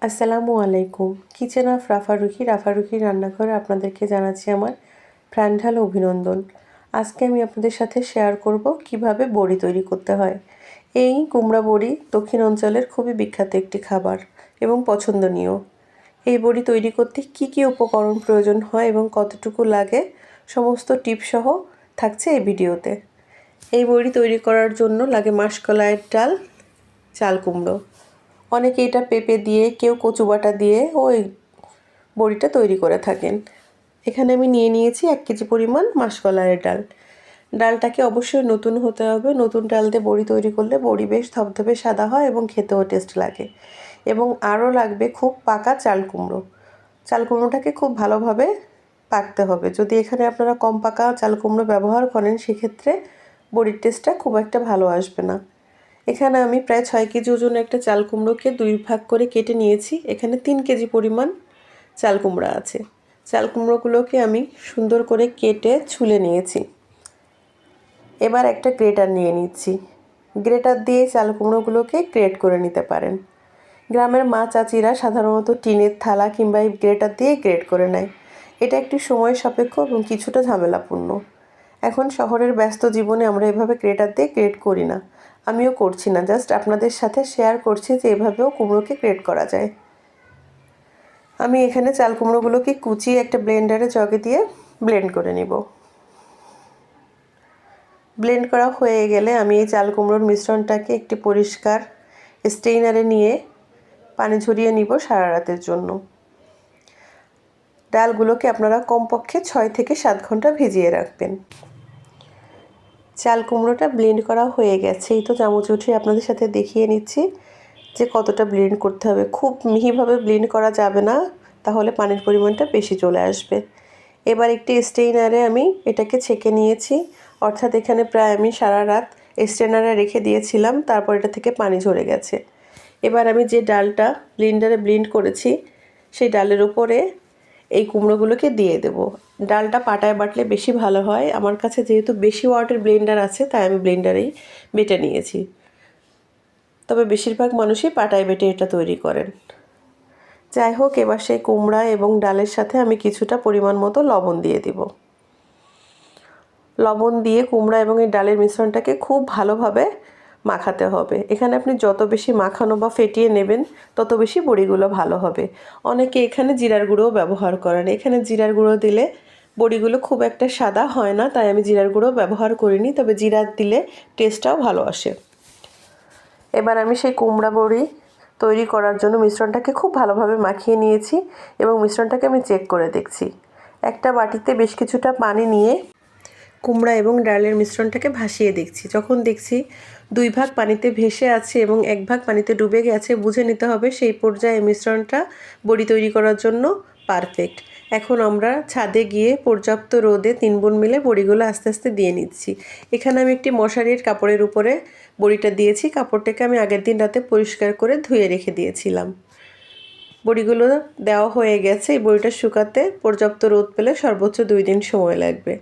আসসালামু আলাইকুম। Kitchen of রাফারুখি রান্নাঘরে আপনাদেরকে জানাচ্ছি আমার প্রাণঢাল অভিনন্দন। আজকে আমি আপনাদের সাথে শেয়ার করব কিভাবে বড়ি তৈরি করতে হয়। এই কুমড়া বড়ি দক্ষিণ অঞ্চলের খুবই বিখ্যাত একটি খাবার এবং পছন্দনীয়। এই বড়ি তৈরি করতে কি উপকরণ প্রয়োজন হয় এবং কতটুকু লাগে সমস্ত টিপসহ থাকছে এই ভিডিওতে। এই বড়ি তৈরি করার জন্য লাগে মাসকলাইয়ের ডাল, চাল কুমড়ো। অনেকে এটা পেঁপে দিয়ে, কেউ কচু বাটা দিয়ে ওই বড়িটা তৈরি করে থাকেন। এখানে আমি নিয়ে নিয়েছি 1 কেজি পরিমাণ মাসকলাইয়ের ডাল। ডালটাকে অবশ্যই নতুন হতে হবে। নতুন ডাল দিয়ে বড়ি তৈরি করলে বড়ি বেশ ধবধবে সাদা হয় এবং খেতেও টেস্ট লাগে। এবং আরও লাগবে খুব পাকা চাল কুমড়ো। চাল কুমড়োটাকে খুব ভালোভাবে পাকতে হবে। যদি এখানে আপনারা কম পাকা চাল কুমড়ো ব্যবহার করেন সেক্ষেত্রে বড়ির টেস্টটা খুব একটা ভালো আসবে না। এখানে আমি প্রায় 6 কেজি ওজনের একটা চাল কুমড়োকে 2 ভাগ করে কেটে নিয়েছি। এখানে 3 কেজি পরিমাণ চাল কুমড়া আছে। চাল কুমড়োগুলোকে আমি সুন্দর করে কেটে ছুলে নিয়েছি। এবার একটা গ্রেটার নিয়ে নিচ্ছি। গ্রেটার দিয়ে চাল কুমড়োগুলোকে গ্রেট করে নিতে পারেন। গ্রামের মা চাচিরা সাধারণত টিনের থালা কিংবা এই গ্রেটার দিয়ে গ্রেট করে নেয়। এটা একটি সময় সাপেক্ষ এবং কিছুটা ঝামেলাপূর্ণ। এখন শহরের ব্যস্ত জীবনে আমরা এভাবে গ্রেটার দিয়ে গ্রেট করি না। আমিও করছি না, জাস্ট আপনাদের সাথে শেয়ার করছি যে এভাবেও কুমড়োকে গ্রেট করা যায়। আমি এখানে চাল কুমড়োগুলোকে কুচিয়ে একটা ব্লেন্ডারে জগে দিয়ে ব্লেন্ড করে নিব। ব্লেন্ড করা হয়ে গেলে আমি এই চাল কুমড়োর মিশ্রণটাকে একটি পরিষ্কার স্টেইনারে নিয়ে পানি ঝরিয়ে নিব সারা রাতের জন্য। ডালগুলোকে আপনারা কমপক্ষে 6 থেকে 7 ঘন্টা ভিজিয়ে রাখবেন। চাল কুমড়োটা ব্লেন্ড করা হয়ে গেছে। এই তো চামচ উঠিয়ে আপনাদের সাথে দেখিয়ে নিচ্ছি যে কতটা ব্লেন্ড করতে হবে। খুব মিহিভাবে ব্লেন্ড করা যাবে না, তাহলে পানির পরিমাণটা বেশি চলে আসবে। এবার একটি স্টেইনারে আমি এটাকে ছেঁকে নিয়েছি, অর্থাৎ এখানে প্রায় আমি সারা রাত স্টেইনারে রেখে দিয়েছিলাম, তারপর এটা থেকে পানি ঝরে গেছে। এবার আমি যে ডালটা ব্লেন্ডারে ব্লেন্ড করেছি সেই ডালের উপরে এই কুমড়োগুলোকে দিয়ে দেব। ডালটা পাটায় বাটলে বেশি ভালো হয়। আমার কাছে যেহেতু বেশি ওয়াটের ব্লেন্ডার আছে তাই আমি ব্লেন্ডারেই বেটে নিয়েছি। তবে বেশিরভাগ মানুষই পাটায় বেটে এটা তৈরি করেন। যাই হোক, এবার সেই কুমড়া এবং ডালের সাথে আমি কিছুটা পরিমাণ মতো লবণ দিয়ে দিব। লবণ দিয়ে কুমড়া এবং এই ডালের মিশ্রণটাকে খুব ভালোভাবে মাখাতে হবে। এখানে আপনি যত বেশি মাখানো বা ফেটিয়ে নেবেন তত বেশি বড়িগুলো ভালো হবে। অনেকে এখানে জিরার গুঁড়োও ব্যবহার করেন। এখানে জিরার গুঁড়ো দিলে বড়িগুলো খুব একটা সাদা হয় না, তাই আমি জিরার গুঁড়ো ব্যবহার করিনি, তবে জিরা দিলে টেস্টটাও ভালো আসে। এবার আমি সেই কুমড়া বড়ি তৈরি করার জন্য মিশ্রণটাকে খুব ভালোভাবে মাখিয়ে নিয়েছি এবং মিশ্রণটাকে আমি চেক করে দেখছি। একটা বাটিতে বেশ কিছুটা পানি নিয়ে কুমড়া এবং ডালের মিশ্রণটাকে ভাসিয়ে দেখছি। যখন দেখছি 2 ভাগ পানিতে ভেসে আছে এবং 1 ভাগ পানিতে ডুবে গেছে, বুঝে নিতে হবে সেই পর্যায়ে মিশ্রণটা বড়ি তৈরি করার জন্য পারফেক্ট। এখন আমরা ছাদে গিয়ে পর্যাপ্ত রোদে 3 বোন মিলে বড়িগুলো আস্তে আস্তে দিয়ে নিচ্ছি। এখানে আমি একটি মশারির কাপড়ের উপরে বড়িটা দিয়েছি। কাপড়টাকে আমি আগের দিন রাতে পরিষ্কার করে ধুয়ে রেখে দিয়েছিলাম। বড়িগুলো দেওয়া হয়ে গেছে। এই বড়িটা শুকাতে পর্যাপ্ত রোদ পেলে সর্বোচ্চ 2 দিন সময় লাগবে।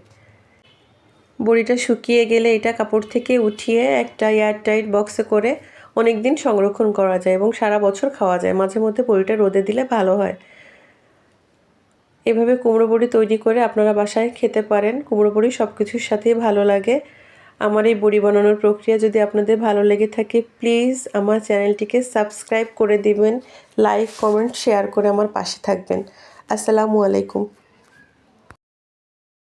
বড়িটা শুকিয়ে গেলে এটা কাপড় থেকে উঠিয়ে একটা এয়ারটাইট বক্সে করে অনেক দিন সংরক্ষণ করা যায় এবং সারা বছর খাওয়া যায়। মাঝে মধ্যে বড়িটা রোদে দিলে ভালো হয়। এভাবে কুমড়ো বড়ি তৈরি করে আপনারা বাসায় খেতে পারেন। কুমড়ো বড়ি সব কিছুর সাথেই ভালো লাগে। আমার এই বড়ি বানানোর প্রক্রিয়া যদি আপনাদের ভালো লেগে থাকে, প্লিজ আমার চ্যানেলটিকে সাবস্ক্রাইব করে দিবেন, লাইক, কমেন্ট, শেয়ার করে আমার পাশে থাকবেন। আসসালামু আলাইকুম।